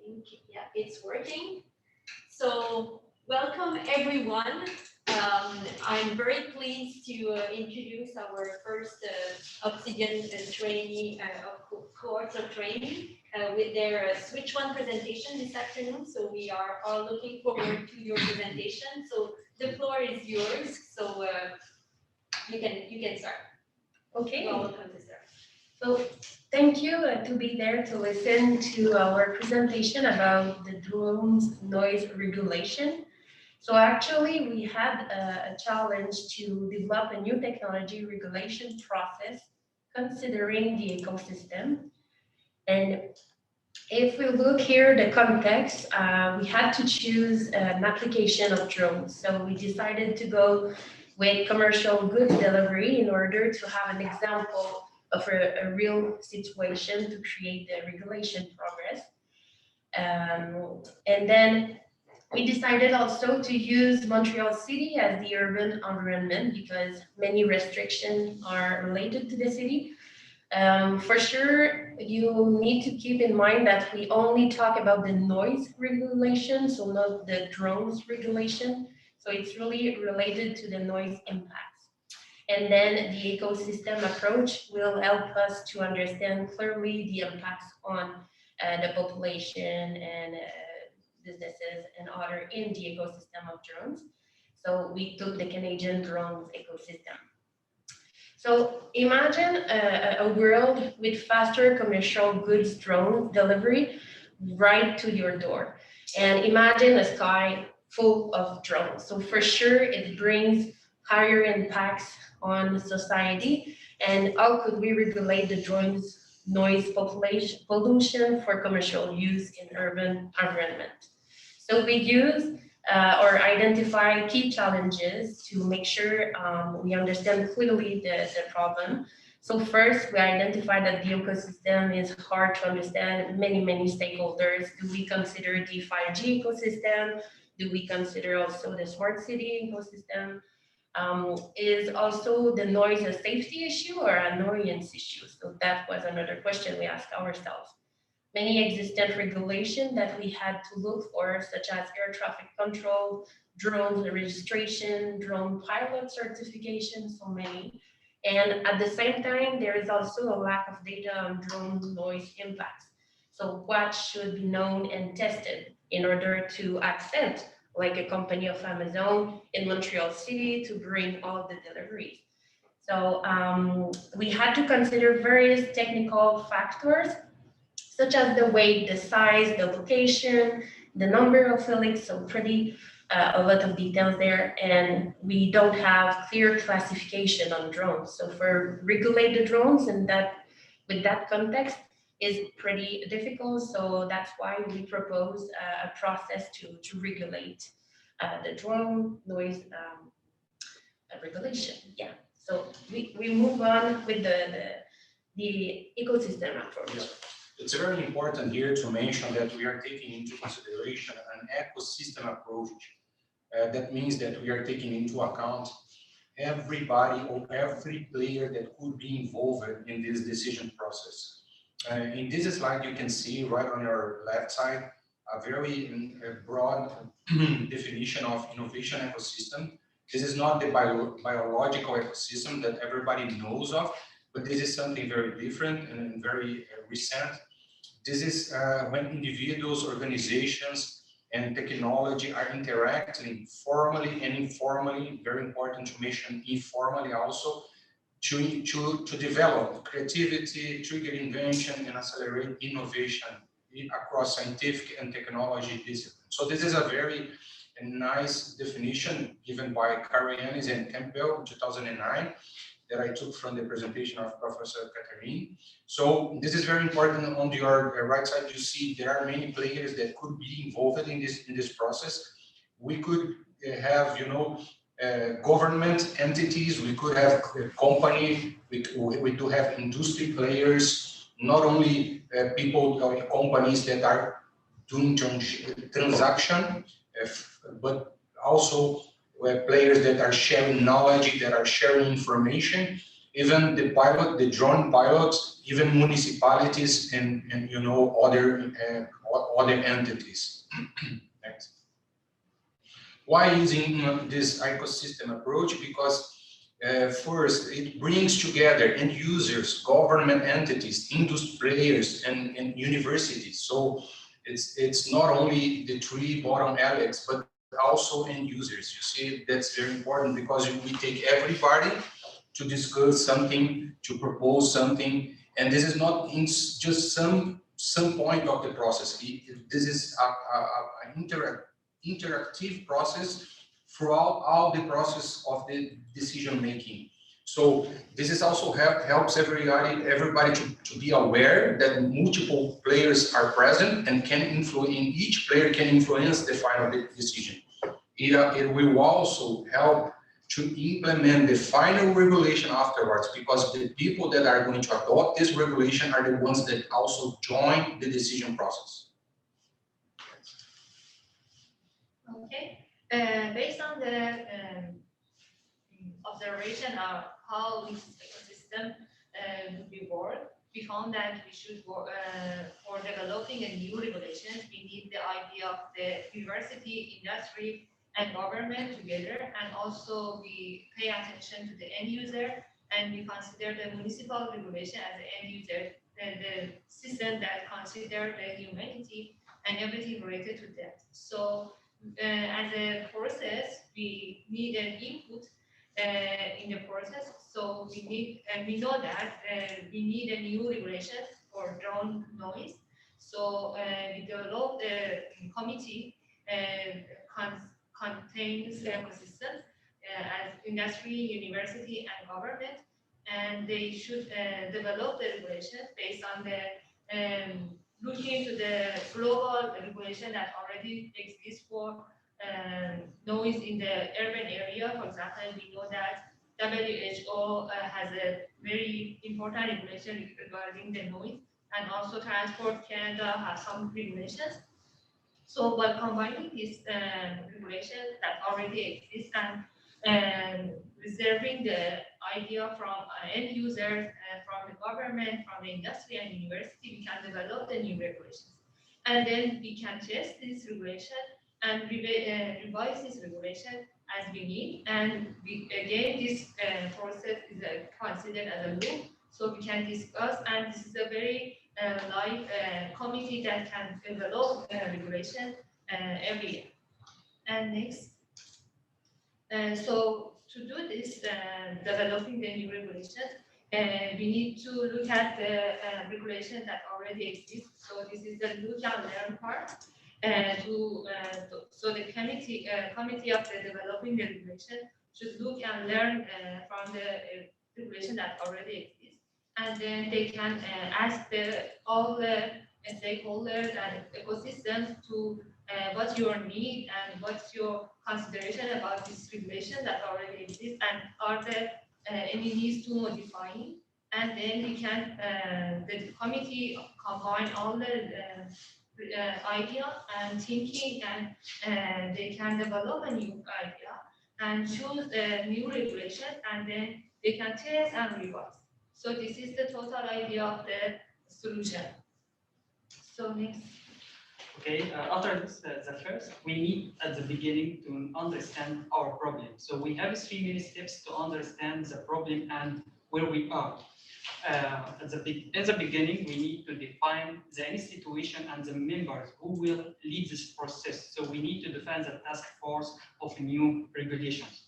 think, yeah, it's working. So welcome everyone. I'm very pleased to introduce our first Obsidian trainee cohorts of training with their Switch 1 presentation this afternoon. So we are all looking forward to your presentation. So the floor is yours. So you can start. Okay. Welcome to start. So thank you to be there to listen to our presentation about the drones noise regulation. So actually, we had a challenge to develop a new technology regulation process considering the ecosystem. And if we look here, the context, we had to choose an application of drones. So we decided to go with commercial goods delivery in order to have an example of a real situation to create the regulation progress. And then we decided also to use Montreal City as the urban environment because many restrictions are related to the city. For sure, you need to keep in mind that we only talk about the noise regulation, so not the drones regulation. So it's really related to the noise impacts. And then the ecosystem approach will help us to understand clearly the impacts on the population and businesses and other in the ecosystem of drones. So we took the Canadian drones ecosystem. So imagine a world with faster commercial goods drone delivery right to your door. And imagine a sky full of drones. So for sure, it brings higher impacts on society. And how could we regulate the drones noise pollution for commercial use in urban environment? So we use or identify key challenges to make sure we understand clearly the problem. So first, we identify that the ecosystem is hard to understand, many stakeholders. Do we consider the 5G ecosystem? Do we consider also the smart city ecosystem? Is also the noise a safety issue or an annoyance issue? So that was another question we asked ourselves. Many existent regulations that we had to look for, such as air traffic control, drone registration, drone pilot certification, so many. And at the same time, there is also a lack of data on drone noise impacts. So what should be known and tested in order to accept, like a company of Amazon in Montreal City, to bring all the deliveries. So we had to consider various technical factors such as the weight, the size, the location, the number of helix, so pretty a lot of details there, and we don't have clear classification on drones. So for regulated drones and that with that context is pretty difficult. So that's why we propose a process to regulate the drone noise regulation. Yeah. So we move on with the ecosystem approach. Yeah. It's very important here to mention that we are taking into consideration an ecosystem approach. That means that we are taking into account everybody or every player that could be involved in this decision process. In this slide, you can see right on your left side, a very broad definition of innovation ecosystem. This is not the biological ecosystem that everybody knows of, but this is something very different and very recent. This is when individuals, organizations, and technology are interacting formally and informally, very important to mention informally also, to develop creativity, trigger invention, and accelerate innovation across scientific and technology disciplines. So this is a very nice definition given by Karianis and Campbell in 2009 that I took from the presentation of Professor Catherine. So this is very important. On your right side, you see there are many players that could be involved in this process. We could have, government entities. We could have a company. We do have industry players. Not only people or companies that are doing transaction, but also players that are sharing knowledge, that are sharing information. even the pilot, the drone pilots, even municipalities and you know other entities. Next. Why using this ecosystem approach? Because first, it brings together end users, government entities, industry players, and universities. So it's not only the three bottom alleys, but also end users. You see, that's very important because we take everybody to discuss something, to propose something, and this is not in just some point of the process. This is an interactive process throughout all the process of the decision making. So this is also helps everybody to be aware that multiple players are present and can influence. Each player can influence the final decision. It will also help to implement the final regulation afterwards, because the people that are going to adopt this regulation are the ones that also join the decision process. Okay, based on the observation of how this ecosystem would be worked, we found that we should work for developing a new regulations. We need the idea of the university, industry, and government together, and also we pay attention to the end user, and we consider the municipal regulation as the end user, the system that consider the humanity and everything related to that. So as a process, we need an input in the process. So we need, and we know that we need a new regulation for drone noise. So we developed a committee contains ecosystems as industry, university, and government, and they should develop the regulations based on the looking into the global regulation that already exists for noise in the urban area. For example, we know that WHO has a very important regulation regarding the noise, and also Transport Canada has some regulations. So by combining these regulations that already exist and reserving the idea from end users, from the government, from the industry and university, we can develop the new regulations. And then we can test this regulation and revise this regulation as we need. And we, again, this process is considered as a loop, so we can discuss, and this is a very live committee that can develop regulation every year. And next, so to do this, developing the new regulations, we need to look at the regulations that already exist. So this is the look and learn part. So the committee of the developing the regulation should look and learn from the regulation that already exists, and then they can ask all the stakeholders and ecosystems to what's your need and what's your consideration about this regulation that already exists, and are there any needs to modifying, and then we can the committee combine all the idea and thinking, and they can develop a new idea and choose a new regulation, and then they can test and revise. So this is the total idea of the solution. So next. Okay, after this, the first, we need at the beginning to understand our problem. So we have 3 main steps to understand the problem and where we are. In the beginning, we need to define the institution and the members who will lead this process. So we need to define the task force of new regulations.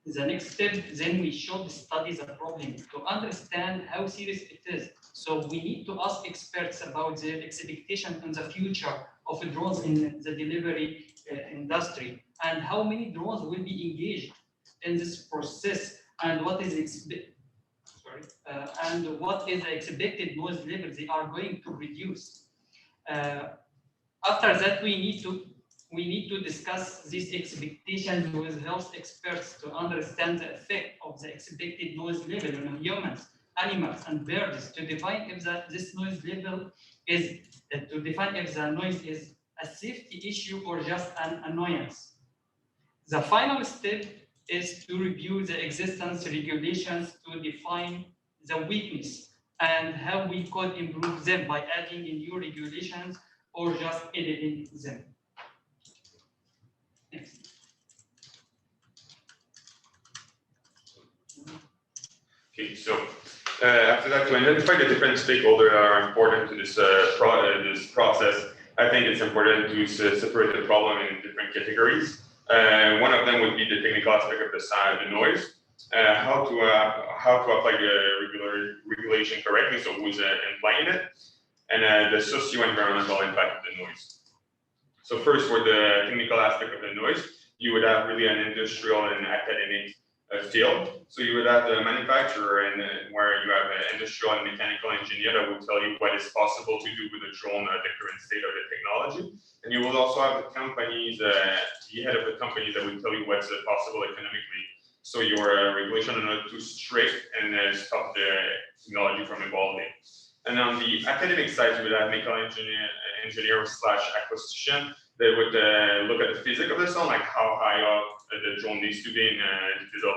The next step, then we should study the problem to understand how serious it is. So we need to ask experts about their expectation in the future of drones in the delivery industry, and how many drones will be engaged in this process, and what is what is the expected noise level they are going to reduce. After that, we need to discuss these expectations with health experts to understand the effect of the expected noise level on humans, animals, and birds, to define if this noise level is to define if the noise is a safety issue or just an annoyance. The final step is to review the existence regulations to define the weakness and how we could improve them by adding in new regulations or just editing them. Next. Okay, so after that, to identify the different stakeholders that are important to this this process, I think it's important to separate the problem in different categories. One of them would be the technical aspect of the sound, the noise, how to apply the regulation correctly, so who's implying it, and the socio-environmental impact of the noise. So first, for the technical aspect of the noise, you would have really an industrial and academic field. So you would have the manufacturer and where you have an industrial and mechanical engineer that will tell you what is possible to do with the drone at the current state of the technology. And you will also have the companies, the head of the company that will tell you what's possible economically. So your regulation are not too strict and stop the technology from evolving. And on the academic side, you would have mechanical engineer slash acoustician. They would look at the physics of the sound, like how high up the drone needs to be in a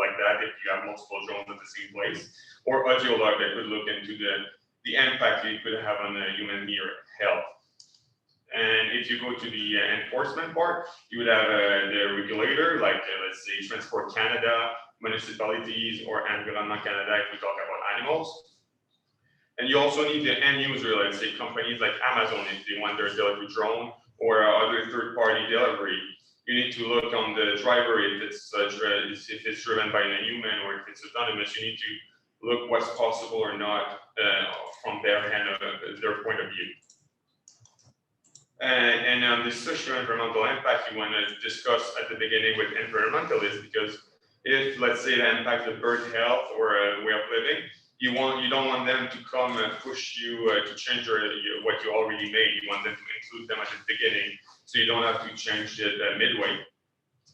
like that if you have multiple drones at the same place. Or audiolog that could look into the impact it could have on the human ear health. And if you go to the enforcement part, you would have the regulator, like let's say Transport Canada, municipalities, or Environment Canada if we talk about animals. And you also need the end user, let's say companies like Amazon if they want their delivery drone, or other third-party delivery. You need to look on the driver if it's driven by a human or if it's autonomous. You need to look what's possible or not from their point of view. And on the socio-environmental impact, you want to discuss at the beginning with environmentalists, because if, let's say, the impact of bird health or way of living, you don't want them to come and push you to change what you already made. You want them to include them at the beginning, so you don't have to change it midway.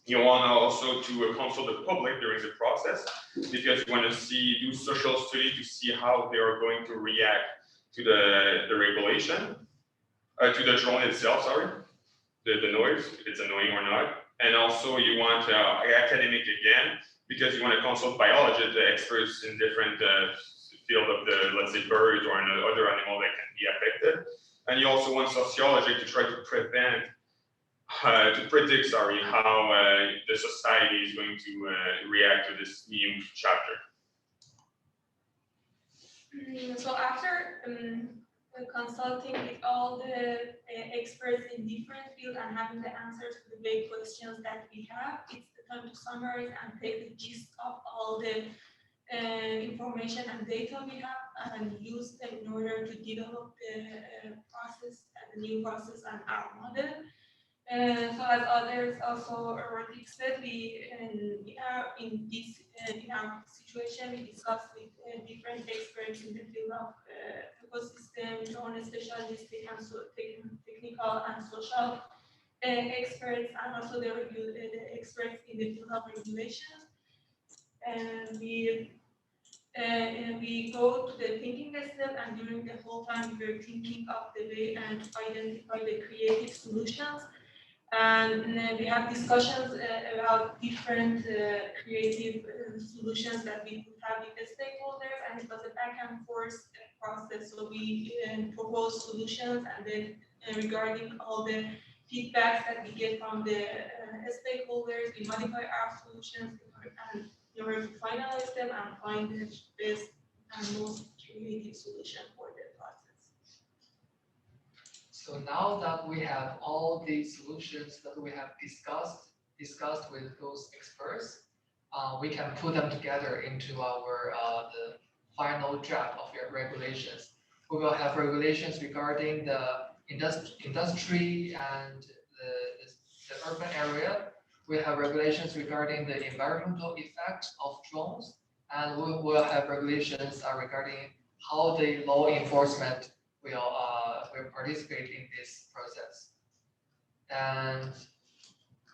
You want also to consult the public during the process, because you want to do social study to see how they are going to react to the regulation, to the drone itself, sorry, the noise, if it's annoying or not. And also you want academic again, because you want to consult biologists, the experts in different field of the, let's say, birds or other animal that can be affected. And you also want sociology to try to predict, how the society is going to react to this new chapter. So after consulting with all the experts in different fields and having the answers to the big questions that we have, it's the time to summarize and take the gist of all the information and data we have and use them in order to develop the process, the new process and our model. So as others also already said, we in our situation we discussed with different experts in the field of ecosystem, drone specialists, technical and social experts, and also the experts in the field of regulations. And we go to the thinking step, and during the whole time we were thinking of the way and identify the creative solutions. And then we have discussions about different creative solutions that we could have with the stakeholders, and it was a back and forth process. So we propose solutions, and then regarding all the feedbacks that we get from the stakeholders, we modify our solutions in order to finalize them and find the best and most creative solution for the process. So now that we have all the solutions that we have discussed with those experts, we can put them together into our the final draft of your regulations. We will have regulations regarding the industry and the urban area. We have regulations regarding the environmental effects of drones, and we will have regulations regarding how the law enforcement will participate in this process. And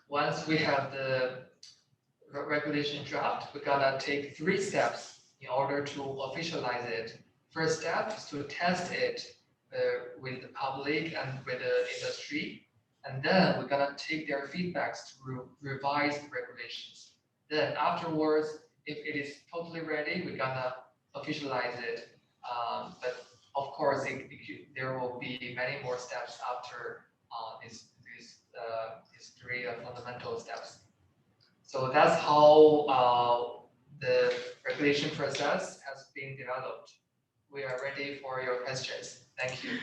once we have the regulation draft, we're gonna take 3 steps in order to officialize it. First step is to test it with the public and with the industry. And then we're gonna take their feedbacks to revise the regulations. Then afterwards, if it is totally ready, we're gonna officialize it. But of course, there will be many more steps after these three fundamental steps. So that's how the regulation process has been developed. We are ready for your questions. Thank you.